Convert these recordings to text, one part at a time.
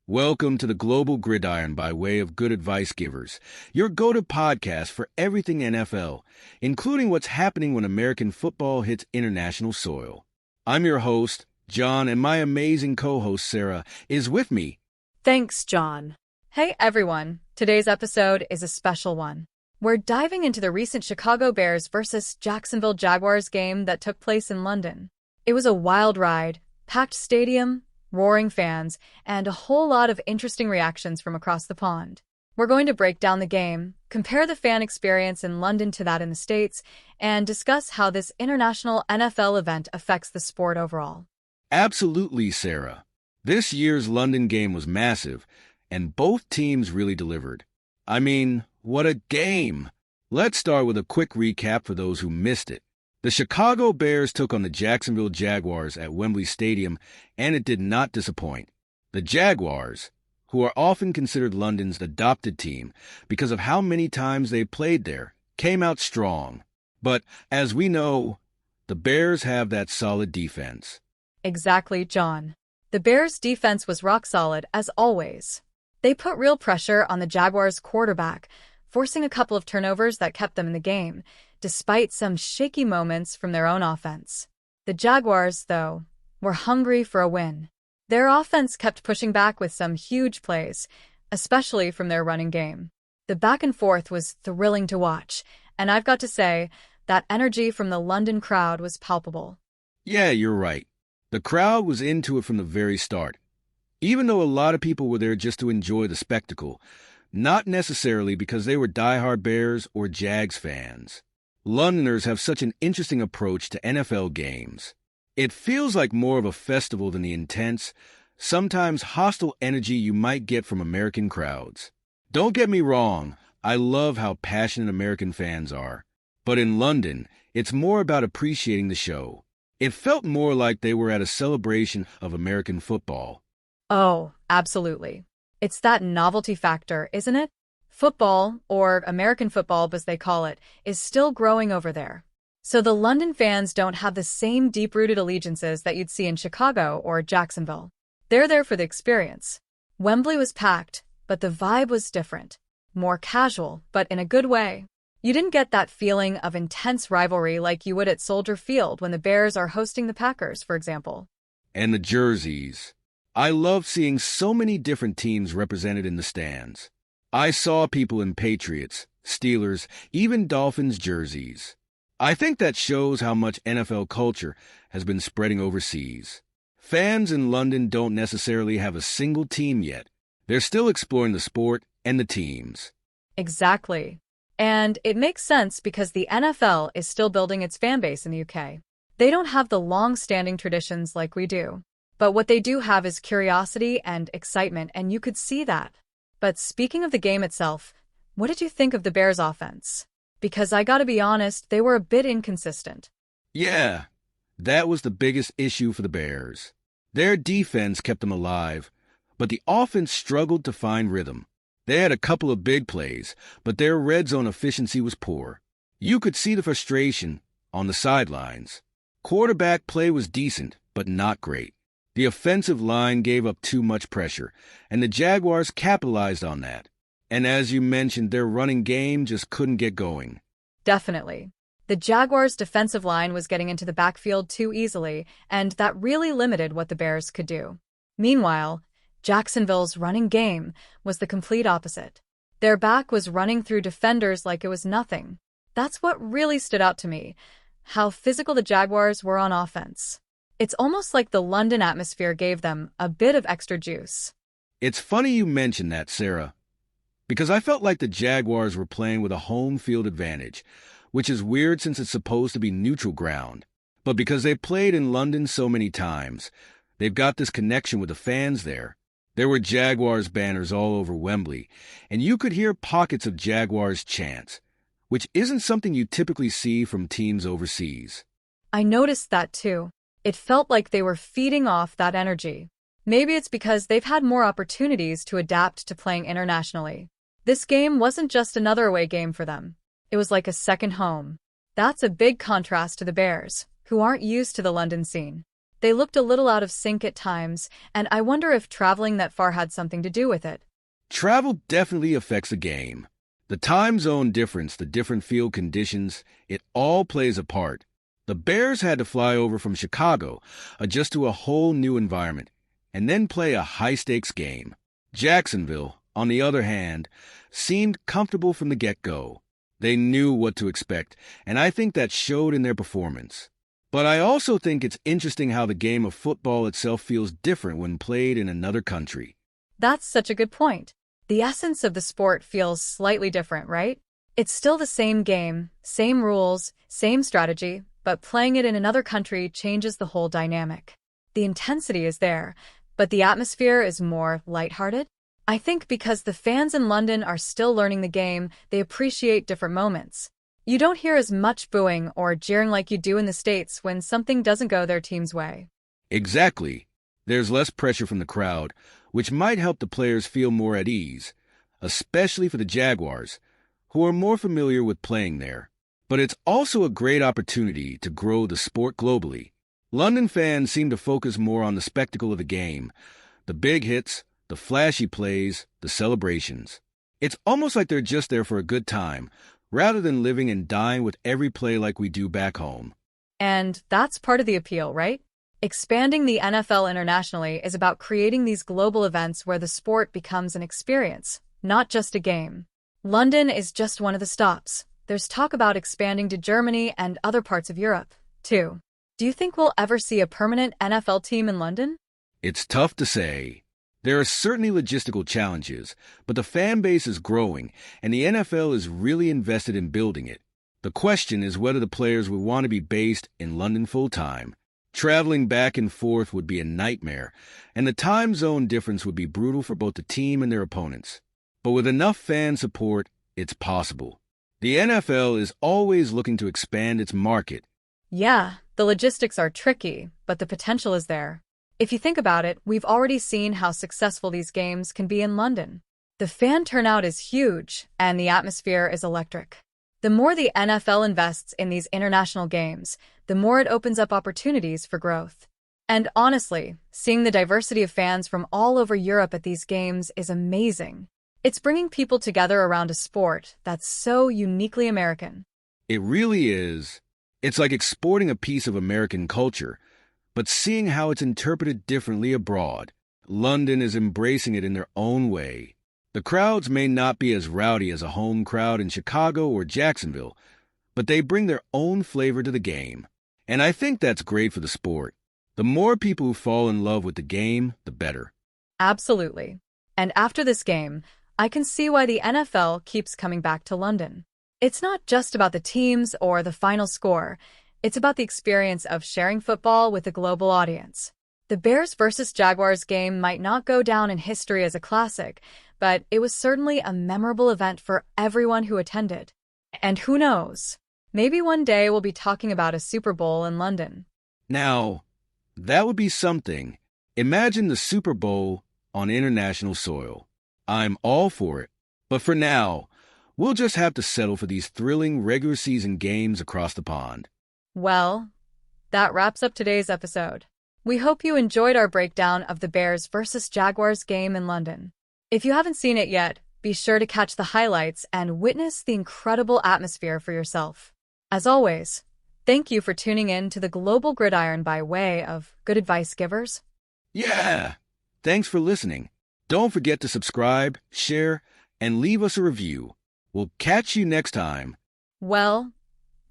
Welcome to the Global Gridiron by way of Good Advice Givers, your go-to podcast for everything NFL, including what's happening when American football hits international soil. I'm your host, John, and my amazing co-host, Sarah, is with me. Thanks, John. Hey, everyone. Today's episode is a special one. We're diving into the recent Chicago Bears versus Jacksonville Jaguars game that took place in London. It was a wild ride, packed stadium, roaring fans, and a whole lot of interesting reactions from across the pond. We're going to break down the game, compare the fan experience in London to that in the States, and discuss how this international NFL event affects the sport overall. Absolutely, Sarah. This year's London game was massive, and both teams really delivered. I mean, what a game! Let's start with a quick recap for those who missed it. The Chicago Bears took on the Jacksonville Jaguars at Wembley Stadium, and it did not disappoint. The Jaguars, who are often considered London's adopted team because of how many times they played there, came out strong. But, as we know, the Bears have that solid defense. Exactly, John. The Bears' defense was rock solid, as always. They put real pressure on the Jaguars' quarterback, forcing a couple of turnovers that kept them in the game, despite some shaky moments from their own offense. The Jaguars, though, were hungry for a win. Their offense kept pushing back with some huge plays, especially from their running game. The back and forth was thrilling to watch, and I've got to say, that energy from the London crowd was palpable. Yeah, you're right. The crowd was into it from the very start. Even though a lot of people were there just to enjoy the spectacle, not necessarily because they were diehard Bears or Jags fans. Londoners have such an interesting approach to NFL games. It feels like more of a festival than the intense, sometimes hostile energy you might get from American crowds. Don't get me wrong, I love how passionate American fans are. But in London, it's more about appreciating the show. It felt more like they were at a celebration of American football. Oh, absolutely. It's that novelty factor, isn't it? Football, or American football as they call it, is still growing over there. So the London fans don't have the same deep-rooted allegiances that you'd see in Chicago or Jacksonville. They're there for the experience. Wembley was packed, but the vibe was different. More casual, but in a good way. You didn't get that feeling of intense rivalry like you would at Soldier Field when the Bears are hosting the Packers, for example. And the jerseys. I love seeing so many different teams represented in the stands. I saw people in Patriots, Steelers, even Dolphins jerseys. I think that shows how much NFL culture has been spreading overseas. Fans in London don't necessarily have a single team yet. They're still exploring the sport and the teams. Exactly. And it makes sense because the NFL is still building its fan base in the UK. They don't have the long-standing traditions like we do. But what they do have is curiosity and excitement, and you could see that. But speaking of the game itself, what did you think of the Bears' offense? Because I gotta be honest, they were a bit inconsistent. Yeah, that was the biggest issue for the Bears. Their defense kept them alive, but the offense struggled to find rhythm. They had a couple of big plays, but their red zone efficiency was poor. You could see the frustration on the sidelines. Quarterback play was decent, but not great. The offensive line gave up too much pressure, and the Jaguars capitalized on that. And as you mentioned, their running game just couldn't get going. Definitely. The Jaguars' defensive line was getting into the backfield too easily, and that really limited what the Bears could do. Meanwhile, Jacksonville's running game was the complete opposite. Their back was running through defenders like it was nothing. That's what really stood out to me, how physical the Jaguars were on offense. It's almost like the London atmosphere gave them a bit of extra juice. It's funny you mention that, Sarah, because I felt like the Jaguars were playing with a home field advantage, which is weird since it's supposed to be neutral ground. But because they've played in London so many times, they've got this connection with the fans there. There were Jaguars banners all over Wembley, and you could hear pockets of Jaguars chants, which isn't something you typically see from teams overseas. I noticed that too. It felt like they were feeding off that energy. Maybe it's because they've had more opportunities to adapt to playing internationally. This game wasn't just another away game for them. It was like a second home. That's a big contrast to the Bears, who aren't used to the London scene. They looked a little out of sync at times, and I wonder if traveling that far had something to do with it. Travel definitely affects the game. The time zone difference, the different field conditions, it all plays a part. The Bears had to fly over from Chicago, adjust to a whole new environment, and then play a high-stakes game. Jacksonville, on the other hand, seemed comfortable from the get-go. They knew what to expect, and I think that showed in their performance. But I also think it's interesting how the game of football itself feels different when played in another country. That's such a good point. The essence of the sport feels slightly different, right? It's still the same game, same rules, same strategy, but playing it in another country changes the whole dynamic. The intensity is there, but the atmosphere is more lighthearted. I think because the fans in London are still learning the game, they appreciate different moments. You don't hear as much booing or jeering like you do in the States when something doesn't go their team's way. Exactly. There's less pressure from the crowd, which might help the players feel more at ease, especially for the Jaguars, who are more familiar with playing there. But it's also a great opportunity to grow the sport globally. London fans seem to focus more on the spectacle of the game, the big hits, the flashy plays, the celebrations. It's almost like they're just there for a good time, rather than living and dying with every play like we do back home. And that's part of the appeal, right? Expanding the NFL internationally is about creating these global events where the sport becomes an experience, not just a game. London is just one of the stops. There's talk about expanding to Germany and other parts of Europe, too. Do you think we'll ever see a permanent NFL team in London? It's tough to say. There are certainly logistical challenges, but the fan base is growing, and the NFL is really invested in building it. The question is whether the players would want to be based in London full-time. Traveling back and forth would be a nightmare, and the time zone difference would be brutal for both the team and their opponents. But with enough fan support, it's possible. The NFL is always looking to expand its market. Yeah, the logistics are tricky, but the potential is there. If you think about it, we've already seen how successful these games can be in London. The fan turnout is huge, and the atmosphere is electric. The more the NFL invests in these international games, the more it opens up opportunities for growth. And honestly, seeing the diversity of fans from all over Europe at these games is amazing. It's bringing people together around a sport that's so uniquely American. It really is. It's like exporting a piece of American culture, but seeing how it's interpreted differently abroad. London is embracing it in their own way. The crowds may not be as rowdy as a home crowd in Chicago or Jacksonville, but they bring their own flavor to the game. And I think that's great for the sport. The more people who fall in love with the game, the better. Absolutely. And after this game, I can see why the NFL keeps coming back to London. It's not just about the teams or the final score. It's about the experience of sharing football with a global audience. The Bears versus Jaguars game might not go down in history as a classic, but it was certainly a memorable event for everyone who attended. And who knows? Maybe one day we'll be talking about a Super Bowl in London. Now, that would be something. Imagine the Super Bowl on international soil. I'm all for it. But for now, we'll just have to settle for these thrilling regular season games across the pond. Well, that wraps up today's episode. We hope you enjoyed our breakdown of the Bears versus Jaguars game in London. If you haven't seen it yet, be sure to catch the highlights and witness the incredible atmosphere for yourself. As always, thank you for tuning in to the Global Gridiron by way of Good Advice Givers. Yeah! Thanks for listening. Don't forget to subscribe, share, and leave us a review. We'll catch you next time. Well,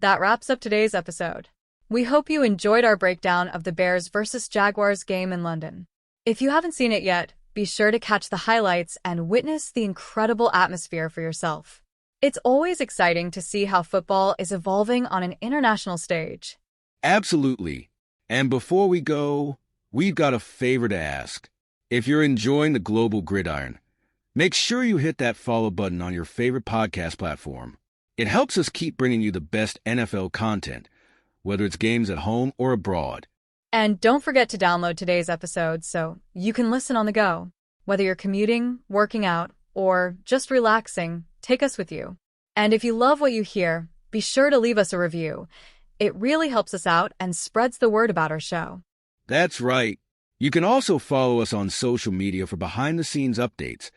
that wraps up today's episode. We hope you enjoyed our breakdown of the Bears versus Jaguars game in London. If you haven't seen it yet, be sure to catch the highlights and witness the incredible atmosphere for yourself. It's always exciting to see how football is evolving on an international stage. Absolutely. And before we go, we've got a favor to ask. If you're enjoying the Global Gridiron, make sure you hit that follow button on your favorite podcast platform. It helps us keep bringing you the best NFL content, whether it's games at home or abroad. And don't forget to download today's episode so you can listen on the go. Whether you're commuting, working out, or just relaxing, take us with you. And if you love what you hear, be sure to leave us a review. It really helps us out and spreads the word about our show. That's right. You can also follow us on social media for behind-the-scenes updates,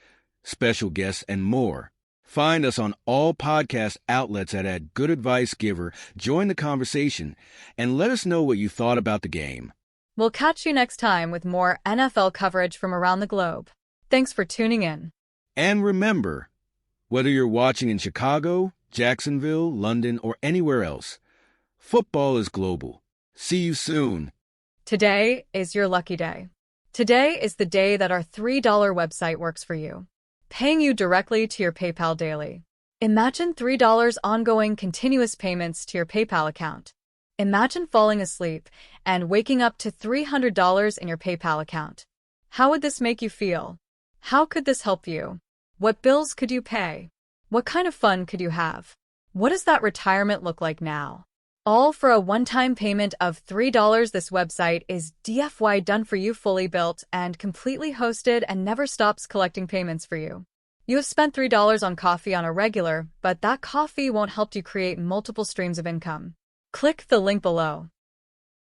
special guests, and more. Find us on all podcast outlets at Good Advice Giver, join the conversation, and let us know what you thought about the game. We'll catch you next time with more NFL coverage from around the globe. Thanks for tuning in. And remember, whether you're watching in Chicago, Jacksonville, London, or anywhere else, football is global. See you soon. Today is your lucky day. Today is the day that our $3 website works for you, paying you directly to your PayPal daily. Imagine $3 ongoing continuous payments to your PayPal account. Imagine falling asleep and waking up to $300 in your PayPal account. How would this make you feel? How could this help you? What bills could you pay? What kind of fun could you have? What does that retirement look like now? All for a one-time payment of $3. This website is DFY done for you, fully built and completely hosted, and never stops collecting payments for you. You have spent $3 on coffee on a regular, but that coffee won't help you create multiple streams of income. Click the link below.